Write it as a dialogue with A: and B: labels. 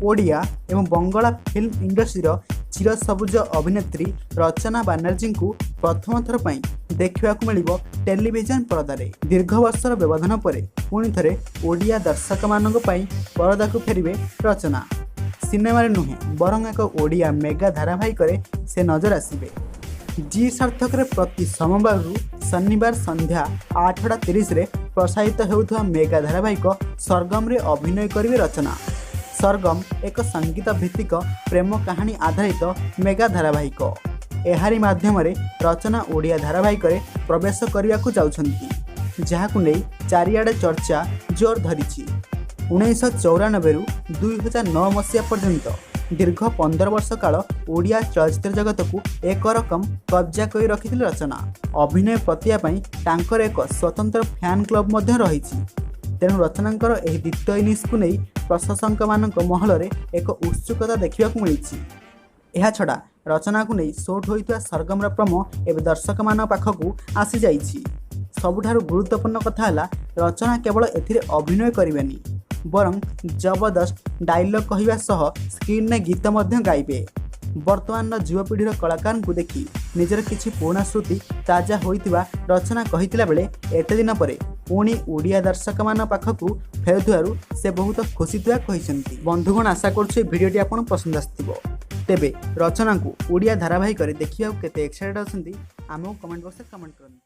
A: ओडिया एवं बंगला फिल्म इंडस्ट्रीर चिरसबुज अभिनेत्री रचना बानर्जी को प्रथम थर पर देखा मिल टेलीविजन पर्दार दीर्घ वर्षर व्यवधान पर पुणी थे ओडिया दर्शक मान पर्दा को फेरवे रचना। सिनेमारे नुहे बरं एक ओडिया मेगा धारावाहिक से नजर आसबे। जी सार्थक प्रति सोमवार शनिवार संध्या 8:30 प्रसारित होता मेगा धारावाहिक सरगम रे अभिनय करेंगे रचना। सरगम एक संगीत भित्तिक प्रेम कहानी आधारित मेगा धारावाहिक। एहारी माध्यम रचना ओडिया धारावाहिक प्रवेश करने को जाउछंती, जहाकु नै चारिआडे चर्चा जोर धरिछि। 1994 रु 2009 मसीहा पर्यंत दीर्घ 15 वर्ष काल ओडिया चलचित्र जगत को एक रकम कब्जा कर रखी रचना। अभिनय प्रतिभा पई तांकर एक स्वतंत्र फैन क्लब मध्य रहिछि। तेणु रचनांकर एही द्वितीय इनिंग्स को नहीं प्रशंसक मानक महल रे एक उत्सुकता देखा मिली। यह छड़ा रचना को नहीं शॉर्ट होइतवा सरगम प्रोमो एवं दर्शक मान पाखकू आसी जाइछि। सबुठारु गुरुत्वपूर्ण कथा है रचना केवल एथिरे अभिनय करिवेनी बरं जबरदस्त डायलॉग कहवा सह स्क्रीन ने गीत मध्य गाइबे। वर्तमान युवपीढ़ीर कलाकार को देखि निजर किछि पुराना स्मृति ताजा होइतिबा रचना कहितिला बेले एते दिन पर पुणी ओडिया दर्शक मान पाखकू फेरुथिबारु से बहुत खुशी थिबा कहिसंती। बंधुगण आशा करछु भिडियोटी आपन पसंद आस्थिबो। तेबे रचना को ओडिया धारावाहिक देखिया केते एक्साइटेड अछंती आमो कमेंट बॉक्स रे कमेंट करंतु।